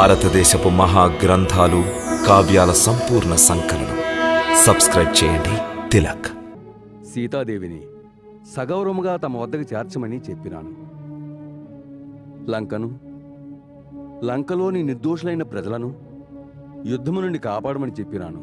భారతదేశపు మహాగ్రంథాలు, కావ్యాల సంపూర్ణ సంకలనం. సబ్స్క్రైబ్ చేయండి. తిలక్. సీతాదేవిని సగౌరవముగా తమ వద్దకు చేర్చమని చెప్పినాను. లంకలోని నిర్దోషులైన ప్రజలను యుద్ధము నుండి కాపాడమని చెప్పినాను.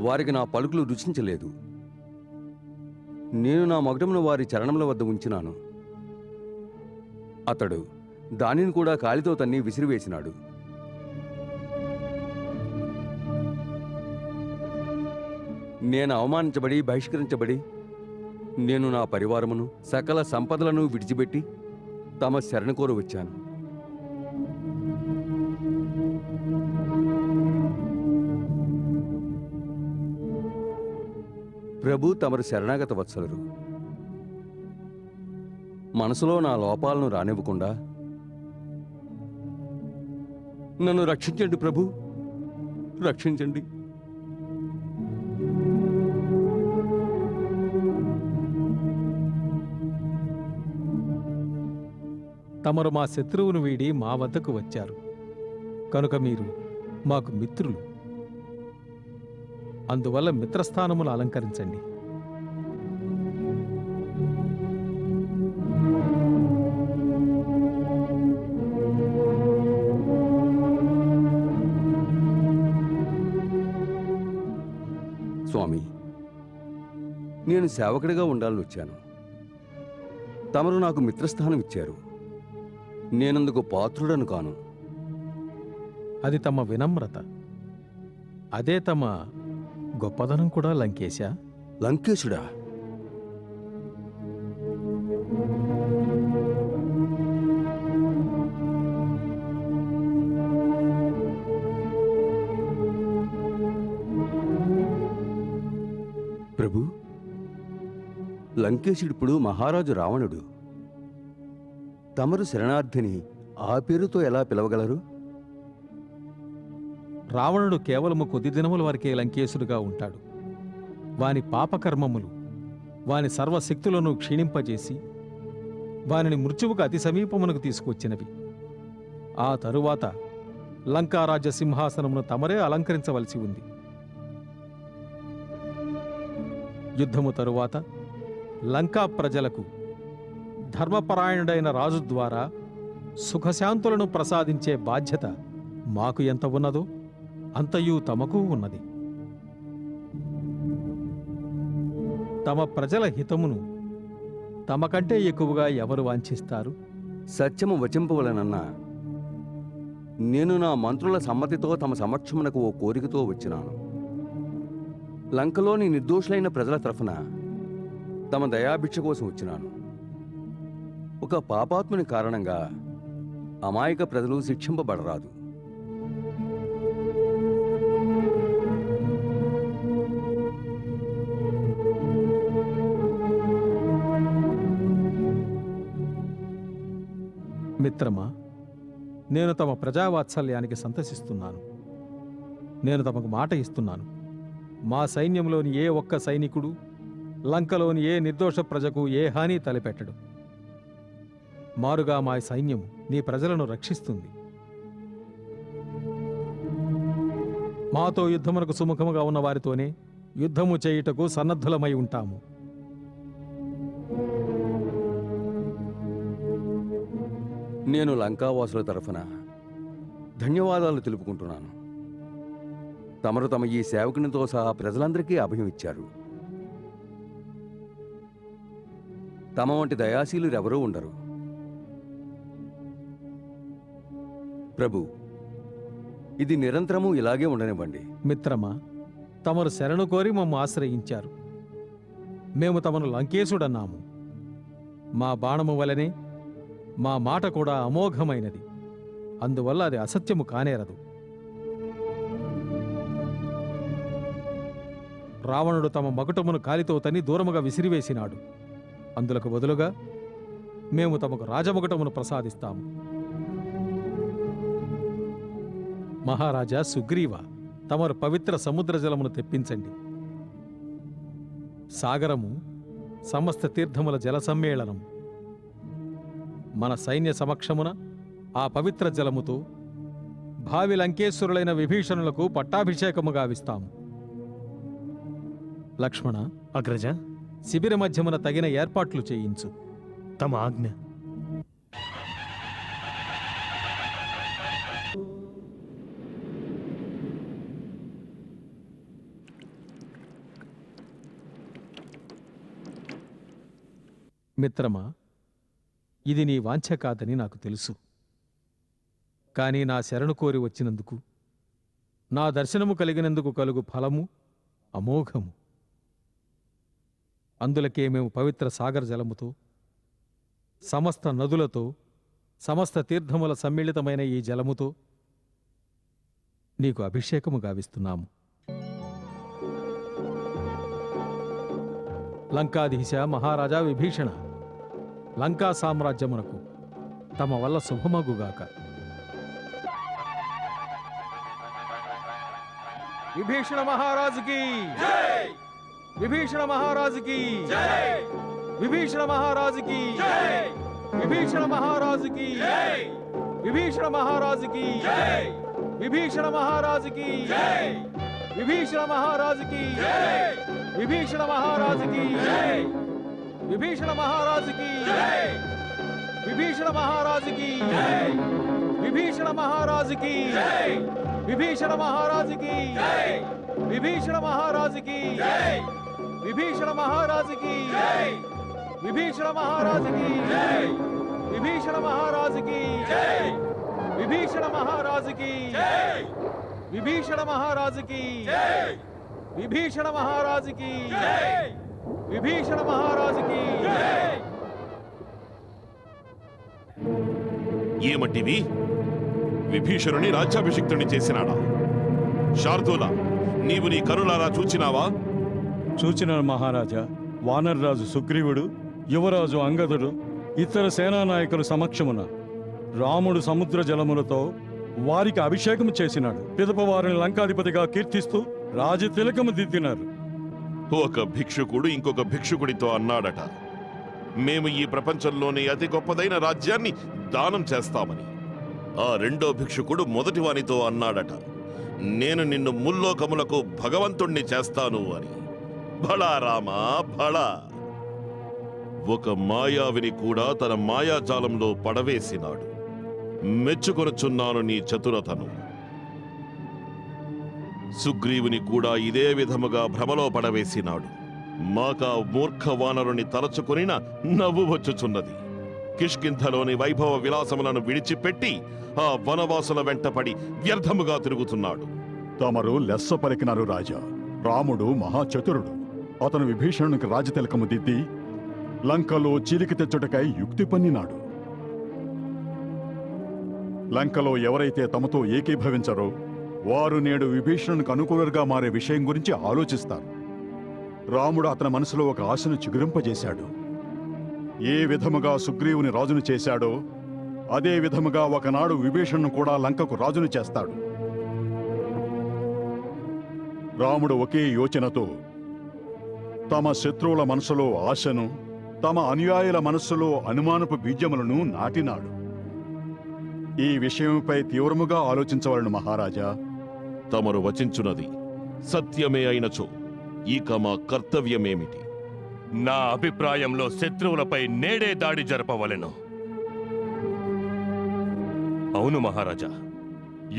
వారికి నా పలుకులు రుచించలేదు. నేను నా మగుటమును వారి చరణముల వద్ద ఉంచినాను. అతడు దానిని కూడా కాలితో తన్ని విసిరివేసినాడు. నేను అవమానించబడి బహిష్కరించబడి నేను నా పరివారమును సకల సంపదలను విడిచిపెట్టి తమ శరణ కోరు వచ్చాను. ప్రభు తమరు శరణాగత వత్సలరు. మనసులో నా లోపాలను రానివ్వకుండా నన్ను రక్షించండి ప్రభు, రక్షించండి. తమరు మా శత్రువును వీడి మా వద్దకు వచ్చారు కనుక మీరు మాకు మిత్రులు. అందువల్ల మిత్రస్థానములు అలంకరించండి. స్వామి, నేను సేవకుడిగా ఉండాలని వచ్చాను. తమరు నాకు మిత్రస్థానం ఇచ్చారు. నేనందుకు పాత్రుడను కాను. అది తమ వినమ్రత. అదే తమ గొప్పదనం కూడా. లంకేశా, లంకేశుడా? ప్రభు, లంకేశుడిప్పుడు మహారాజు రావణుడు. తమరు శరణార్థిని ఆ పేరుతో ఎలా పిలవగలరు? రావణుడు కేవలము కొద్ది దినముల వరకే లంకేశుడుగా ఉంటాడు. వాని పాపకర్మములు వాని సర్వశక్తులను క్షీణింపజేసి వానిని మృత్యువుకు అతి సమీపమునకు తీసుకువచ్చినవి. ఆ తరువాత లంకారాజ్య సింహాసనమును తమరే అలంకరించవలసి ఉంది. యుద్ధము తరువాత లంకా ప్రజలకు ధర్మపరాయణుడైన రాజు ద్వారా సుఖశాంతులను ప్రసాదించే బాధ్యత మాకు ఎంత ఉన్నదో అంతయు తమకు ఉన్నది. తమ ప్రజల హితమును తమకంటే ఎక్కువగా ఎవరు వాంఛిస్తారు? సత్యము వచింపవలనన్నా నేను నా మంత్రుల సమ్మతితో తమ సమక్షమునకు ఓ కోరికతో వచ్చినాను. లంకలోని నిర్దోషులైన ప్రజల తరఫున తమ దయాభిక్ష కోసం వచ్చినాను. ఒక పాపాత్ముని కారణంగా అమాయక ప్రజలు శిక్షింపబడరాదు. మిత్రమా, నేను తమ ప్రజావాత్సల్యానికి సంతసిస్తున్నాను. నేను తమకు మాట ఇస్తున్నాను. మా సైన్యంలోని ఏ ఒక్క సైనికుడు లంకలోని ఏ నిర్దోష ప్రజకు ఏ హాని తలపెట్టడు. మారుగా మా సైన్యము నీ ప్రజలను రక్షిస్తుంది. మాతో యుద్ధమునకు సుముఖముగా ఉన్న వారితోనే యుద్ధము చేయుటకు సన్నద్ధులమై ఉంటాము. నేను లంకావాసుల తరఫున ధన్యవాదాలు తెలుపుకుంటున్నాను. తమరు తమ ఈ సేవకునితో సహా ప్రజలందరికీ అభయం ఇచ్చారు. తమ వంటి దయాశీలు ఎవరూ ఉండరు. ప్రభు, ఇది నిరంతరము ఇలాగే ఉండనివ్వండి. మిత్రమా, తమరు శరణు కోరి మమ్ము ఆశ్రయించారు. మేము తమను లంకేశుడన్నాము. మా బాణము వలనే మా మాట కూడా అమోఘమైనది. అందువల్ల అది అసత్యము కానేరదు. రావణుడు తమ మకుటమును కాలితో తన్ని దూరముగా విసిరివేసినాడు. అందులకు బదులుగా మేము తమకు రాజమకుటమును ప్రసాదిస్తాము. మహారాజా సుగ్రీవ, తమరు పవిత్ర సముద్ర జలమును తెప్పించండి. సాగరము సమస్త తీర్థముల జల సమ్మేళనం. మన సైన్య సమక్షమున ఆ పవిత్ర జలముతో భావి లంకేశ్వరులైన విభీషణులకు పట్టాభిషేకము గావిస్తాము. లక్ష్మణ, అగ్రజ, శిబిర మధ్యమున తగిన ఏర్పాట్లు చేయించు. తమ ఆజ్ఞ. మిత్రమా, ఇది నీ వాంఛ కాదని నాకు తెలుసు. కానీ నా శరణు కోరి వచ్చినందుకు, నా దర్శనము కలిగినందుకు కలుగు ఫలము అమోఘము. అందులకే మేము పవిత్ర సాగర జలముతో, సమస్త నదులతో, సమస్త తీర్థముల సమ్మిళితమైన ఈ జలముతో నీకు అభిషేకము గావిస్తున్నాము. లంకాధీశ మహారాజా విభీషణ, లంకా సామ్రాజ్యమునకు తమ వల్ల శుభమగుగాక. విభీషణ మహారాజుకి, విభీషణ మహారాజుకి, విభీషణ మహారాజుకి, విభీషణ మహారాజుకి, విభీషణ మహారాజుకి, విభీషణ మహారాజుకి, విభీషణ మహారాజుకి, విభీషణ మహారాజుకి, విభీషణ మహారాజుకి, విభీషణ మహారాజుకి, విభీషణ మహారాజుకి, విభీషణ మహారాజుకి, విభీషణ మహారాజుకి, విభీషణ మహారాజుకి, విభీషణ మహారాజుకి, విభీషణ మహారాజుకి, విభీషణ మహారాజుకి, విభీషణ మహారాజుకి, విభీషణ మహారాజుకి, విభీషణ మహారాజుకి. ఏమటివి? విభీషణుని రాజ్యాభిషిక్తుని చేసినాడా? శార్దూల, నీవు నీ కనులారా చూచినావా? చూచిన మహారాజా. వానర్రాజు సుగ్రీవుడు, యువరాజు అంగదుడు, ఇతర సేనానాయకుల సమక్షమున రాముడు సముద్ర జలములతో వారికి అభిషేకము చేసినాడు. పిదప వారిని లంకాధిపతిగా కీర్తిస్తూ రాజతిలకము దిద్దినారు. ఒక భిక్షుకుడు ఇంకొక భిక్షుకుడితో అన్నాడట, మేము ఈ ప్రపంచంలోని అతి గొప్పదైన రాజ్యాన్ని దానం చేస్తామని. ఆ రెండో భిక్షుకుడు మొదటి వానితో అన్నాడట, నేను నిన్ను ముల్లోకములకు భగవంతుణ్ణి చేస్తాను అని. భళా రామా భళా. ఒక మాయావిని కూడా తన మాయాజాలంలో పడవేసినాడు. మెచ్చుకొనుచున్నాను నీ చతురతను. సుగ్రీవుని కూడా ఇదే విధముగా భ్రమలో పడవేసినాడు. మాకా మూర్ఖ వానరుని తలచుకొనిన నవ్వు వచ్చుచున్నది. కిష్కింధలోని వైభవ విలాసములను విడిచిపెట్టి ఆ వనవాసుల వెంటపడి వ్యర్థముగా తిరుగుతున్నాడు. తమరు లెస్స పలికినారు రాజా. రాముడు మహాచతురుడు. అతను విభీషణునికి రాజతిలకము దిద్ది లంకలో చీలిక తెచ్చుటకై యుక్తి పన్నినాడు. లంకలో ఎవరైతే తమతో ఏకీభవించరో వారు నేడు విభీషణునికి అనుకూలంగా మారే విషయం గురించి ఆలోచిస్తారు. రాముడు అతని మనసులో ఒక ఆశను చిగురింపజేశాడు. ఏ విధముగా సుగ్రీవుని రాజును చేశాడో అదే విధముగా ఒకనాడు విభీషణును కూడా లంకకు రాజును చేస్తాడు. రాముడు ఒకే యోచనతో తమ శత్రువుల మనసులో ఆశను, తమ అనుయాయుల మనస్సులో అనుమానపు బీజములను నాటినాడు. ఈ విషయంపై తీవ్రముగా ఆలోచించవలను మహారాజా. తమరు వచించున్నది సత్యమే అయినచో ఇక మా కర్తవ్యమేమిటి? నా అభిప్రాయంలో శత్రువులపై నేడే దాడి జరపవలెను. అవును మహారాజా,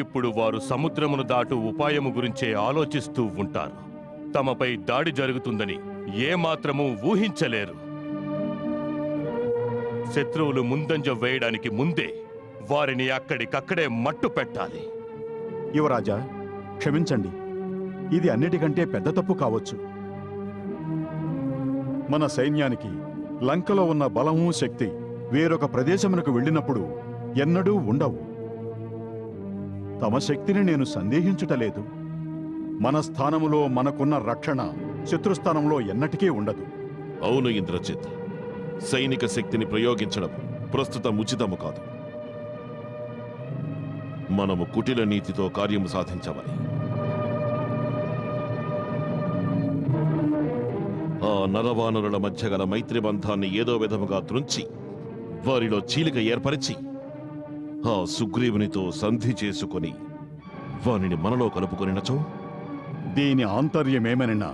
ఇప్పుడు వారు సముద్రమును దాటు ఉపాయము గురించే ఆలోచిస్తూ ఉంటారు. తమపై దాడి జరుగుతుందని ఏమాత్రమూ ఊహించలేరు. శత్రువులు ముందంజ వేయడానికి ముందే వారిని అక్కడికక్కడే మట్టు పెట్టాలి. యువరాజా, క్షమించండి. ఇది అన్నిటికంటే పెద్ద తప్పు కావచ్చు. మన సైన్యానికి లంకలో ఉన్న బలము, శక్తి వేరొక ప్రదేశమునకు వెళ్ళినప్పుడు ఎన్నడూ ఉండవు. తమ శక్తిని నేను సందేహించుటలేదు. మన స్థానములో మనకున్న రక్షణ శత్రుస్థానంలో ఎన్నటికీ ఉండదు. అవును ఇంద్రజిత్, సైనిక శక్తిని ప్రయోగించడం ప్రస్తుతం ఉచితము కాదు. మనము కుటిల నీతితో కార్యము సాధించవాలి. ఆ నరవానరుల మధ్య గల మైత్రి బంధాన్ని ఏదో విధముగా త్రుంచి వారిలో చీలిక ఏర్పరిచి ఆ సుగ్రీవునితో సంధి చేసుకొని వానిని మనలో కలుపుకొనినచో దీని ఆంతర్యమేమనినా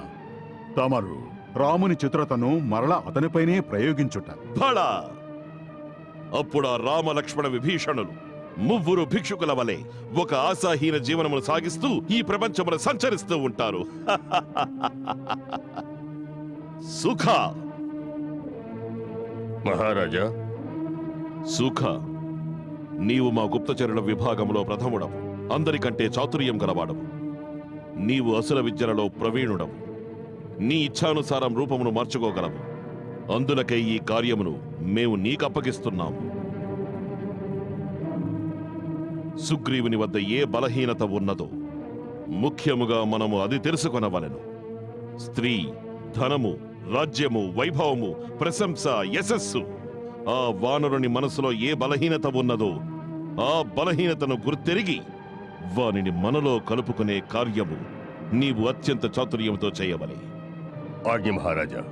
తమరు రాముని చిత్రతను మరలా అతనిపైనే ప్రయోగించుట. బళా! అప్పుడా రామలక్ష్మణ విభీషణులు ముగ్గురు భిక్షుకుల వలె ఒక ఆశాహీన జీవనమును సాగిస్తూ ఈ ప్రపంచమును సంచరిస్తూ ఉంటారు. సుఖ మహారాజా, సుఖ, నీవు మా గుప్తచరుల విభాగంలో ప్రథముడవు, అందరికంటే చాతుర్యం గలవాడవు. నీవు అసుర విద్యలలో ప్రవీణుడవు. నీ ఇచ్ఛానుసారం రూపమును మార్చుకోగలవు. అందులకై ఈ కార్యమును మేము నీకప్పగిస్తున్నాము. సుగ్రీవుని వద్ద ఏ బలహీనత ఉన్నదో ముఖ్యముగా మనము అది తెలుసుకొనవలెను. స్త్రీ, ధనము, రాజ్యము, వైభవము, ప్రశంస, యశస్సు. ఆ వానరుని మనసులో ఏ బలహీనత ఉన్నదో ఆ బలహీనతను గుర్తెరిగి వానిని మనలో కలుపుకునే కార్యము నీవు అత్యంత చాతుర్యంతో చేయవలే. ఆజ్ఞ మహారాజా.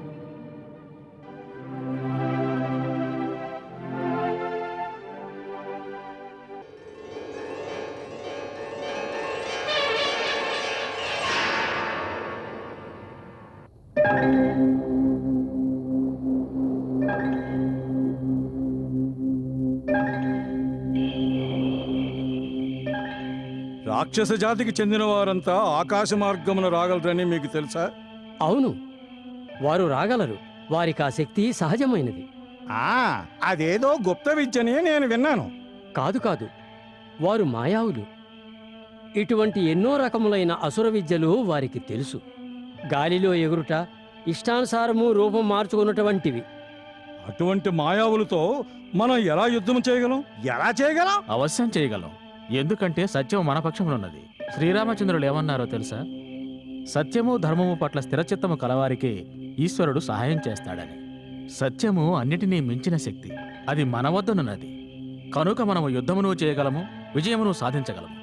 రాక్షస జాతికి చెందిన వారంతా ఆకాశ మార్గమున రాగలరని మీకు తెలుసా? అవును, వారు రాగలరు. వారికి ఆ శక్తి సహజమైనది. అదేదో గుప్త విద్యని నేను విన్నాను. కాదు కాదు, వారు మాయావులు. ఇటువంటి ఎన్నో రకములైన అసుర విద్యలు వారికి తెలుసు. గాలిలో ఎగురుట, ఇష్టానుసారము రూపం మార్చుకున్నటువంటివి. అటువంటి మాయావులతో మనం ఎలా యుద్ధం చేయగలం? ఎలా చేయగలం? అవశ్యం చేయగలం. ఎందుకంటే సత్యం మన పక్షంలో ఉన్నది. శ్రీరామచంద్రులు ఏమన్నారో తెలుసా? సత్యము ధర్మము పట్ల స్థిరచిత్తము కలవారికే ఈశ్వరుడు సహాయం చేస్తాడని. సత్యము అన్నిటినీ మించిన శక్తి. అది మన వద్దనున్నది. కనుక మనము యుద్ధమును చేయగలము, విజయమును సాధించగలము.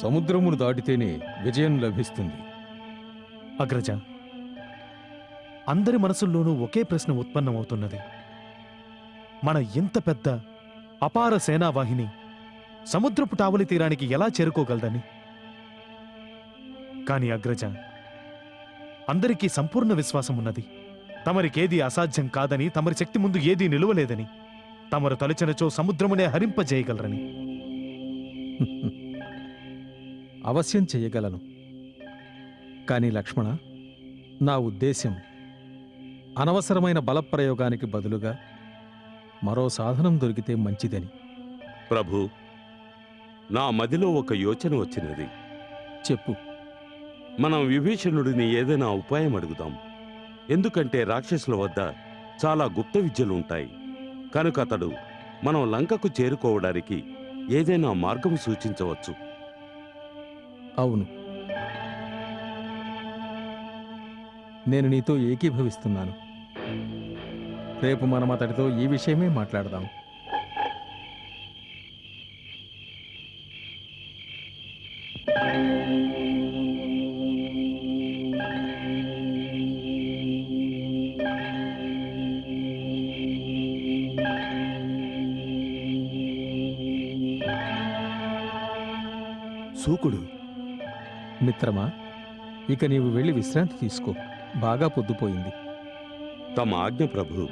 సముద్రమును దాటితేనే విజయం లభిస్తుంది. అగ్రజ, అందరి మనసుల్లోనూ ఒకే ప్రశ్న ఉత్పన్నమవుతున్నది. మన ఇంత పెద్ద అపార సేనావాహిని సముద్రపు టావలి తీరానికి ఎలా చేరుకోగలదని. కాని అగ్రజ, అందరికీ సంపూర్ణ విశ్వాసం ఉన్నది. తమరికేదీ అసాధ్యం కాదని, తమరి శక్తి ముందు ఏదీ నిలువలేదని, తమరు తలచినచో సముద్రమునే హరింపజేయగలరని. అవశ్యం చెయ్యగలను. కానీ లక్ష్మణ, నా ఉద్దేశ్యం అనవసరమైన బలప్రయోగానికి బదులుగా మరో సాధనం దొరికితే మంచిదని. ప్రభు, నా మదిలో ఒక యోచన వచ్చినది. చెప్పు. మనం విభీషణుడిని ఏదైనా ఉపాయం అడుగుదాం. ఎందుకంటే రాక్షసుల వద్ద చాలా గుప్త విద్యలు ఉంటాయి. కనుక అతడు మనం లంకకు చేరుకోవడానికి ఏదైనా మార్గం సూచించవచ్చు. అవును, నేను నీతో ఏకీభవిస్తున్నాను. రేపు మనం అతడితో ఈ విషయమే మాట్లాడదాం. సూకుడు, మిత్రమా, ఇక నీవు వెళ్ళి విశ్రాంతి తీసుకో. బాగా పొద్దుపోయింది. తమ ఆజ్ఞ ప్రభు.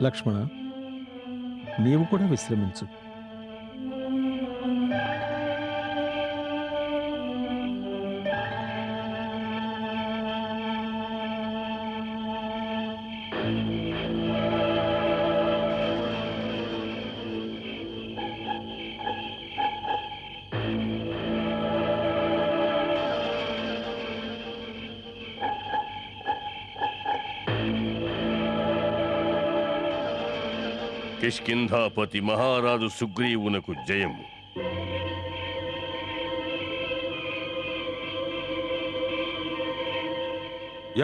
లక్ష్మణ, నీవు కూడా విశ్రమించు. కిష్కింధాపతి మహారాజు సుగ్రీవునకు జయము.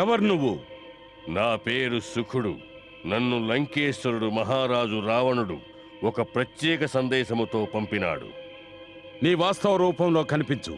ఎవరు నువ్వు? నా పేరు సుఖుడు. నన్ను లంకేశ్వరుడు మహారాజు రావణుడు ఒక ప్రత్యేక సందేశముతో పంపినాడు. నీ వాస్తవ రూపంలో కనిపించు.